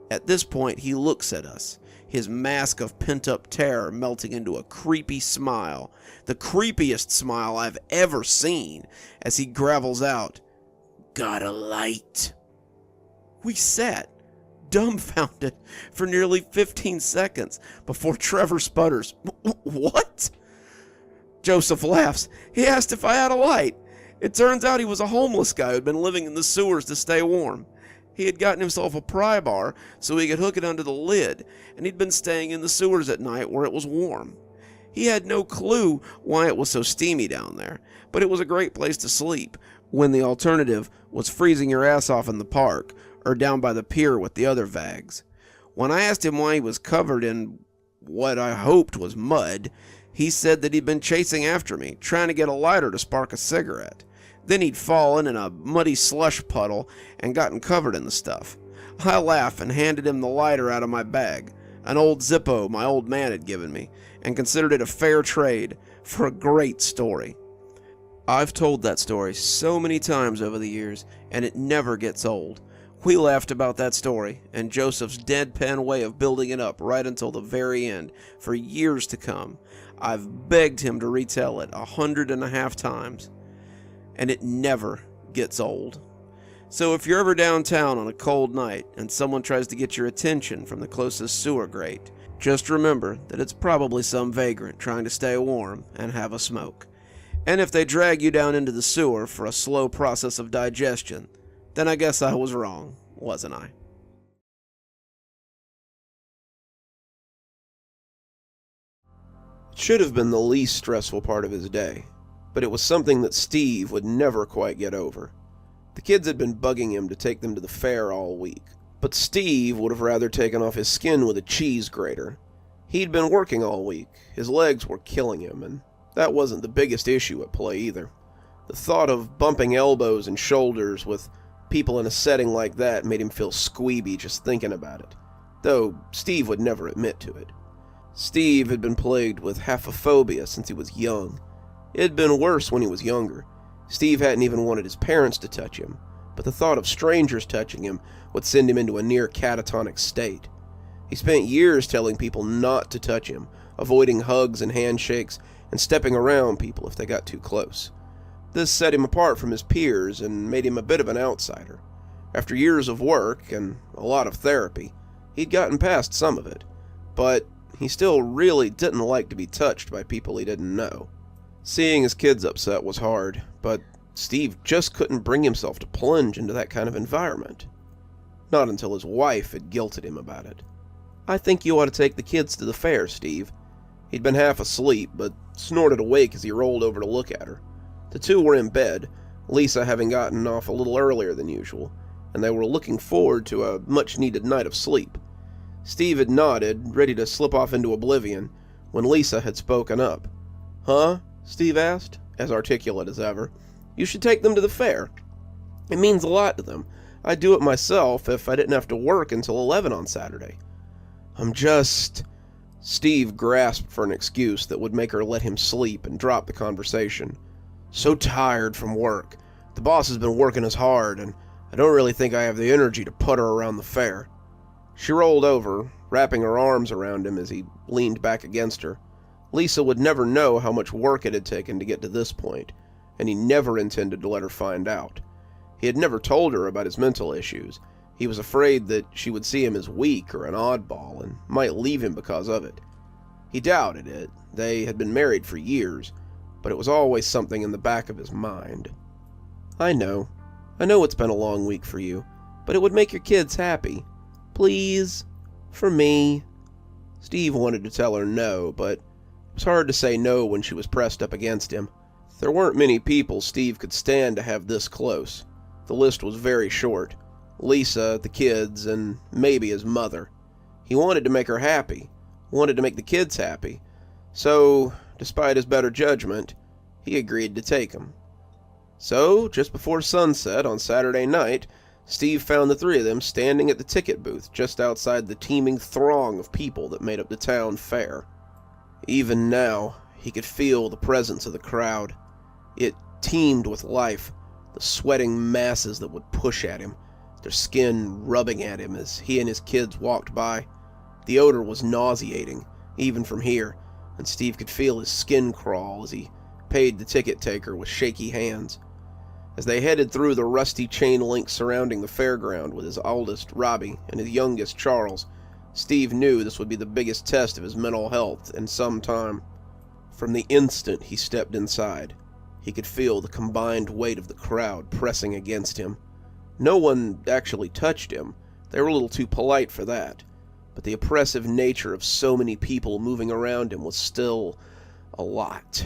At this point, he looks at us, his mask of pent-up terror melting into a creepy smile, the creepiest smile I've ever seen, as he gravels out, "Got a light?" We sat, dumbfounded, for nearly 15 seconds before Trevor sputters, "What?" Joseph laughs. He asked if I had a light. It turns out he was a homeless guy who'd been living in the sewers to stay warm. He had gotten himself a pry bar so he could hook it under the lid, and he'd been staying in the sewers at night where it was warm. He had no clue why it was so steamy down there, but it was a great place to sleep, when the alternative was freezing your ass off in the park, or down by the pier with the other vags. When I asked him why he was covered in what I hoped was mud, he said that he'd been chasing after me, trying to get a lighter to spark a cigarette. Then he'd fallen in a muddy slush puddle and gotten covered in the stuff. I laughed and handed him the lighter out of my bag, an old Zippo my old man had given me, and considered it a fair trade for a great story. I've told that story so many times over the years, and it never gets old. We laughed about that story and Joseph's deadpan way of building it up right until the very end, for years to come. I've begged him to retell it 150 times, and it never gets old. So if you're ever downtown on a cold night and someone tries to get your attention from the closest sewer grate, just remember that it's probably some vagrant trying to stay warm and have a smoke. And if they drag you down into the sewer for a slow process of digestion, then I guess I was wrong, wasn't I?
It should have been the least stressful part of his day, but it was something that Steve would never quite get over. The kids had been bugging him to take them to the fair all week, but Steve would have rather taken off his skin with a cheese grater. He'd been working all week, his legs were killing him, and that wasn't the biggest issue at play either. The thought of bumping elbows and shoulders with people in a setting like that made him feel squeeby just thinking about it, though Steve would never admit to it. Steve had been plagued with haphophobia since he was young. It had been worse when he was younger. Steve hadn't even wanted his parents to touch him, but the thought of strangers touching him would send him into a near catatonic state. He spent years telling people not to touch him, avoiding hugs and handshakes, and stepping around people if they got too close. This set him apart from his peers and made him a bit of an outsider. After years of work and a lot of therapy, he'd gotten past some of it, but he still really didn't like to be touched by people he didn't know. Seeing his kids upset was hard, but Steve just couldn't bring himself to plunge into that kind of environment. Not until his wife had guilted him about it. "I think you ought to take the kids to the fair, Steve." He'd been half asleep, but snorted awake as he rolled over to look at her. The two were in bed, Lisa having gotten off a little earlier than usual, and they were looking forward to a much-needed night of sleep. Steve had nodded, ready to slip off into oblivion, when Lisa had spoken up. "Huh?" Steve asked, as articulate as ever. "You should take them to the fair. It means a lot to them. I'd do it myself if I didn't have to work until 11 on Saturday." "I'm just..." Steve grasped for an excuse that would make her let him sleep and drop the conversation. "So tired from work. The boss has been working us hard, and I don't really think I have the energy to putter around the fair." She rolled over, wrapping her arms around him as he leaned back against her. Lisa would never know how much work it had taken to get to this point, and he never intended to let her find out. He had never told her about his mental issues. He was afraid that she would see him as weak or an oddball and might leave him because of it. He doubted it. They had been married for years, but it was always something in the back of his mind. I know it's been a long week for you, but it would make your kids happy. Please, for me." Steve wanted to tell her no, but it was hard to say no when she was pressed up against him. There weren't many people Steve could stand to have this close. The list was very short. Lisa, the kids, and maybe his mother.
He wanted to make her happy, wanted to make the kids happy. So, despite his better judgment, he agreed to take them. So, just before sunset on Saturday night, Steve found the three of them standing at the ticket booth just outside the teeming throng of people that made up the town fair. Even now, he could feel the presence of the crowd. It teemed with life, the sweating masses that would push at him, their skin rubbing at him as he and his kids walked by. The odor was nauseating, even from here, and Steve could feel his skin crawl as he paid the ticket taker with shaky hands. As they headed through the rusty chain link surrounding the fairground with his oldest, Robbie, and his youngest, Charles, Steve knew this would be the biggest test of his mental health in some time. From the instant he stepped inside, he could feel the combined weight of the crowd pressing against him. No one actually touched him. They were a little too polite for that. But the oppressive nature of so many people moving around him was still a lot.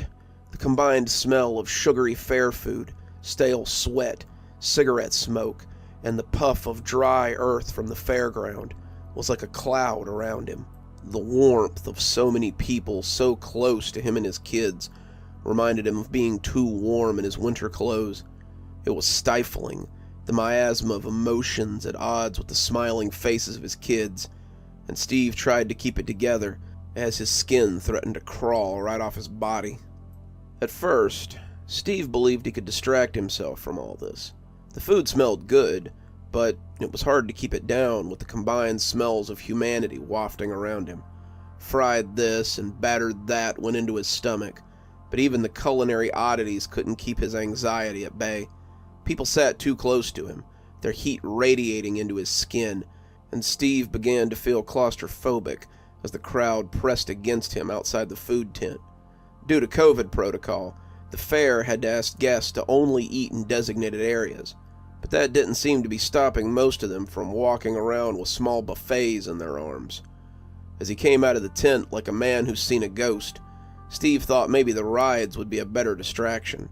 The combined smell of sugary fair food, stale sweat, cigarette smoke, and the puff of dry earth from the fairground was like a cloud around him. The warmth of so many people so close to him and his kids reminded him of being too warm in his winter clothes. It was stifling, the miasma of emotions at odds with the smiling faces of his kids, and Steve tried to keep it together as his skin threatened to crawl right off his body. At first, Steve believed he could distract himself from all this. The food smelled good, but it was hard to keep it down with the combined smells of humanity wafting around him. Fried this and battered that went into his stomach, but even the culinary oddities couldn't keep his anxiety at bay. People sat too close to him, their heat radiating into his skin, and Steve began to feel claustrophobic as the crowd pressed against him outside the food tent. Due to COVID protocol, the fair had to ask guests to only eat in designated areas, but that didn't seem to be stopping most of them from walking around with small buffets in their arms. As he came out of the tent like a man who's seen a ghost, Steve thought maybe the rides would be a better distraction.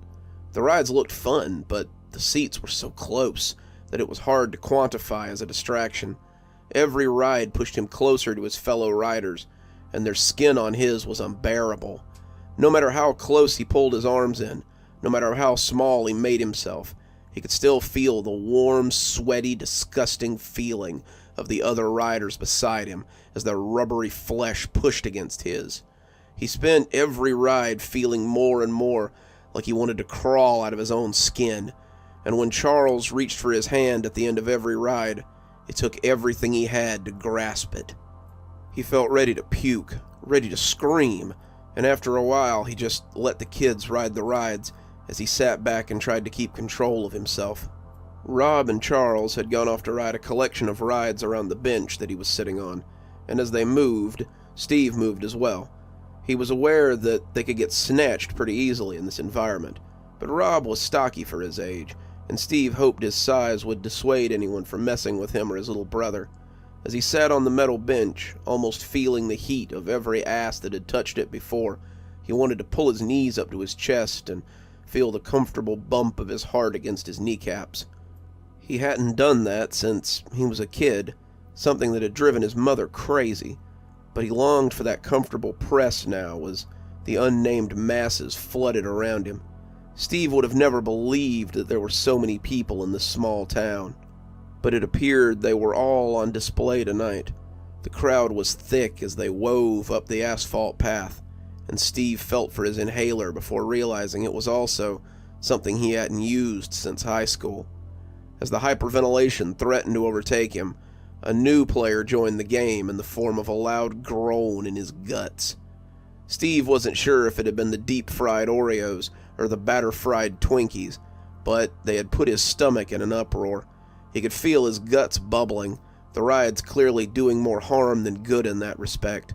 The rides looked fun, but the seats were so close that it was hard to quantify as a distraction. Every ride pushed him closer to his fellow riders, and their skin on his was unbearable. No matter how close he pulled his arms in, no matter how small he made himself, he could still feel the warm, sweaty, disgusting feeling of the other riders beside him as their rubbery flesh pushed against his. He spent every ride feeling more and more like he wanted to crawl out of his own skin, and when Charles reached for his hand at the end of every ride, it took everything he had to grasp it. He felt ready to puke, ready to scream, and after a while he just let the kids ride the rides as he sat back and tried to keep control of himself. Rob and Charles had gone off to ride a collection of rides around the bench that he was sitting on, and as they moved, Steve moved as well. He was aware that they could get snatched pretty easily in this environment, but Rob was stocky for his age, and Steve hoped his size would dissuade anyone from messing with him or his little brother. As he sat on the metal bench, almost feeling the heat of every ass that had touched it before, he wanted to pull his knees up to his chest and feel the comfortable bump of his heart against his kneecaps. He hadn't done that since he was a kid, something that had driven his mother crazy, but he longed for that comfortable press now as the unnamed masses flooded around him. Steve would have never believed that there were so many people in this small town, but it appeared they were all on display tonight. The crowd was thick as they wove up the asphalt path, and Steve felt for his inhaler before realizing it was also something he hadn't used since high school. As the hyperventilation threatened to overtake him, a new player joined the game in the form of a loud groan in his guts. Steve wasn't sure if it had been the deep-fried Oreos or the batter-fried Twinkies, but they had put his stomach in an uproar. He could feel his guts bubbling, the rides clearly doing more harm than good in that respect.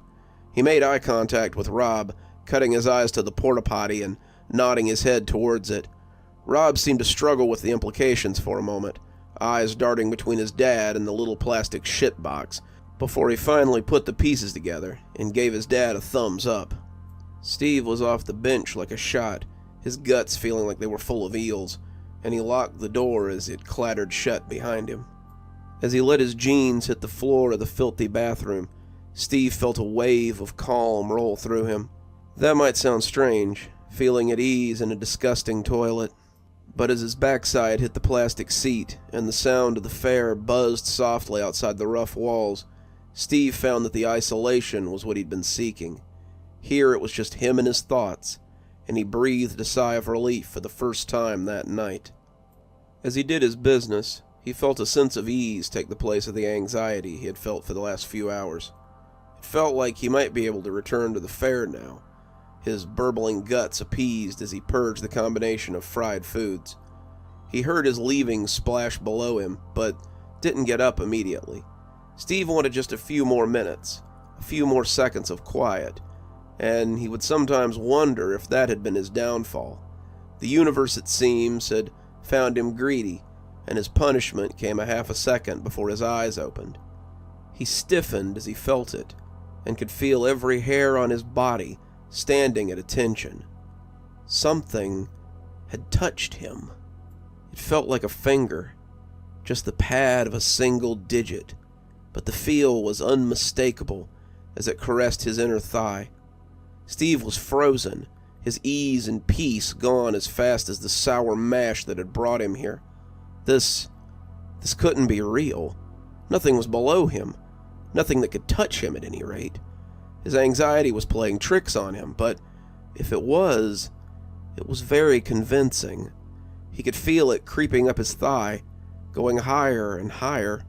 He made eye contact with Rob, cutting his eyes to the porta-potty and nodding his head towards it. Rob seemed to struggle with the implications for a moment, eyes darting between his dad and the little plastic shit box, before he finally put the pieces together and gave his dad a thumbs up. Steve was off the bench like a shot, his guts feeling like they were full of eels, and he locked the door as it clattered shut behind him. As he let his jeans hit the floor of the filthy bathroom, Steve felt a wave of calm roll through him. That might sound strange, feeling at ease in a disgusting toilet, but as his backside hit the plastic seat and the sound of the fare buzzed softly outside the rough walls, Steve found that the isolation was what he'd been seeking. Here it was just him and his thoughts, and he breathed a sigh of relief for the first time that night. As he did his business, he felt a sense of ease take the place of the anxiety he had felt for the last few hours. It felt like he might be able to return to the fare now, his burbling guts appeased as he purged the combination of fried foods. He heard his leavings splash below him, but didn't get up immediately. Steve wanted just a few more minutes, a few more seconds of quiet, and he would sometimes wonder if that had been his downfall. The universe, it seems, had found him greedy, and his punishment came a half a second before his eyes opened. He stiffened as he felt it, and could feel every hair on his body standing at attention. Something had touched him. It felt like a finger, just the pad of a single digit, but the feel was unmistakable as it caressed his inner thigh. Steve was frozen, his ease and peace gone as fast as the sour mash that had brought him here. This couldn't be real. Nothing was below him. Nothing that could touch him at any rate. His anxiety was playing tricks on him, but if it was very convincing. He could feel it creeping up his thigh, going higher and higher.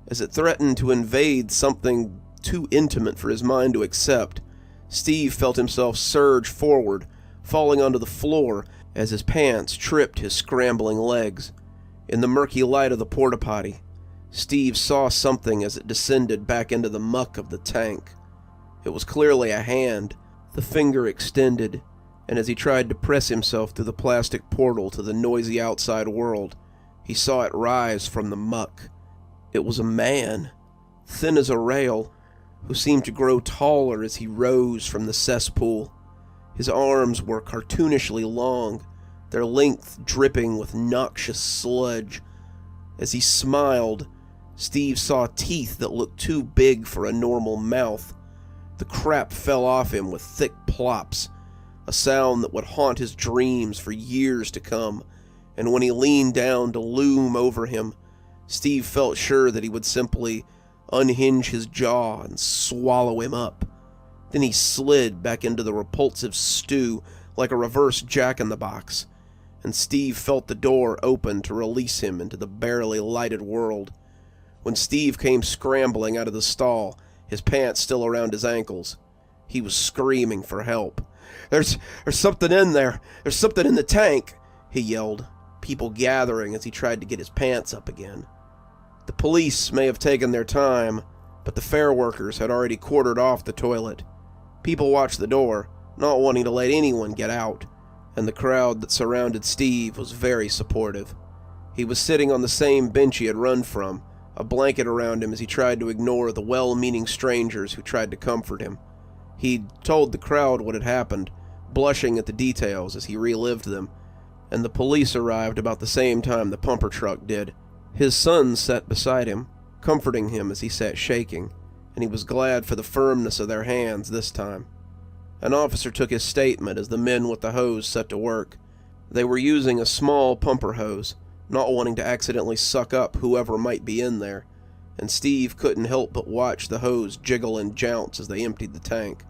As it threatened to invade something too intimate for his mind to accept, Steve felt himself surge forward, falling onto the floor as his pants tripped his scrambling legs. In the murky light of the porta-potty, Steve saw something as it descended back into the muck of the tank. It was clearly a hand, the finger extended, and as he tried to press himself through the plastic portal to the noisy outside world, he saw it rise from the muck. It was a man, thin as a rail, who seemed to grow taller as he rose from the cesspool. His arms were cartoonishly long, their length dripping with noxious sludge. As he smiled, Steve saw teeth that looked too big for a normal mouth. The crap fell off him with thick plops, a sound that would haunt his dreams for years to come, and when he leaned down to loom over him, Steve felt sure that he would simply unhinge his jaw and swallow him up. Then he slid back into the repulsive stew like a reverse jack-in-the-box, and Steve felt the door open to release him into the barely lighted world. When Steve came scrambling out of the stall, his pants still around his ankles, he was screaming for help. There's something in there! There's something in the tank!" he yelled, people gathering as he tried to get his pants up again. The police may have taken their time, but the fair workers had already quartered off the toilet. People watched the door, not wanting to let anyone get out, and the crowd that surrounded Steve was very supportive. He was sitting on the same bench he had run from, a blanket around him as he tried to ignore the well-meaning strangers who tried to comfort him. He'd told the crowd what had happened, blushing at the details as he relived them, and the police arrived about the same time the pumper truck did. His son sat beside him, comforting him as he sat shaking, and he was glad for the firmness of their hands this time. An officer took his statement as the men with the hose set to work. They were using a small pumper hose, not wanting to accidentally suck up whoever might be in there, and Steve couldn't help but watch the hose jiggle and jounce as they emptied the tank.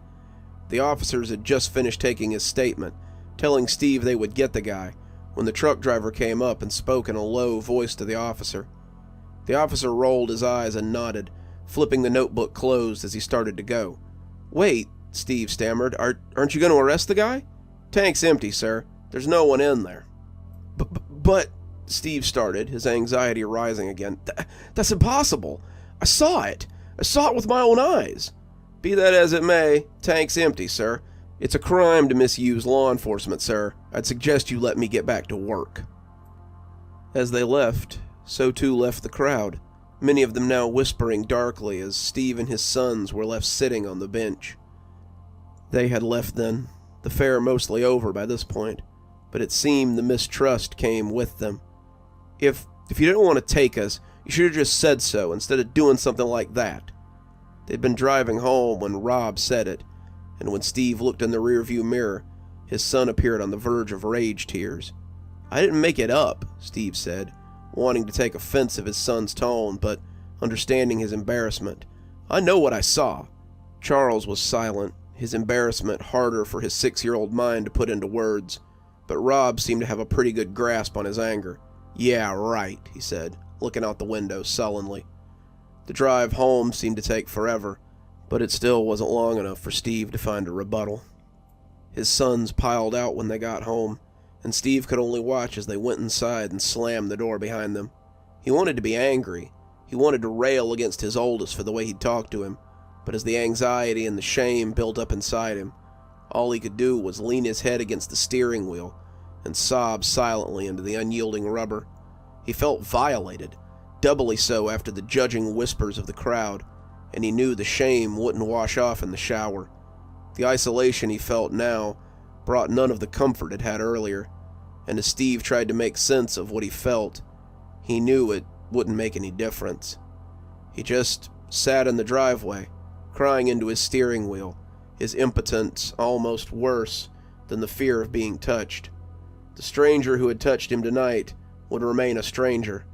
The officers had just finished taking his statement, telling Steve they would get the guy, when the truck driver came up and spoke in a low voice to the officer. The officer rolled his eyes and nodded, flipping the notebook closed as he started to go. "Wait," Steve stammered, aren't you going to arrest the guy?" "Tank's empty, sir. There's no one in there." But, Steve started, his anxiety rising again. That's impossible. I saw it. I saw it with my own eyes." "Be that as it may, tank's empty, sir. It's a crime to misuse law enforcement, sir. I'd suggest you let me get back to work." As they left, so too left the crowd, many of them now whispering darkly as Steve and his sons were left sitting on the bench. They had left then, the fair mostly over by this point, but it seemed the mistrust came with them. If you didn't want to take us, you should have just said so instead of doing something like that." They'd been driving home when Rob said it, and when Steve looked in the rearview mirror, his son appeared on the verge of rage tears. "I didn't make it up," Steve said, wanting to take offense of his son's tone, but understanding his embarrassment. "I know what I saw." Charles was silent, his embarrassment harder for his 6-year-old mind to put into words, but Rob seemed to have a pretty good grasp on his anger. "Yeah, right," he said, looking out the window sullenly. The drive home seemed to take forever, but it still wasn't long enough for Steve to find a rebuttal. His sons piled out when they got home, and Steve could only watch as they went inside and slammed the door behind them. He wanted to be angry. He wanted to rail against his oldest for the way he'd talked to him, but as the anxiety and the shame built up inside him, all he could do was lean his head against the steering wheel and sob silently into the unyielding rubber. He felt violated, doubly so after the judging whispers of the crowd, and he knew the shame wouldn't wash off in the shower. The isolation he felt now brought none of the comfort it had earlier, and as Steve tried to make sense of what he felt, he knew it wouldn't make any difference. He just sat in the driveway, crying into his steering wheel, his impotence almost worse than the fear of being touched. The stranger who had touched him tonight would remain a stranger,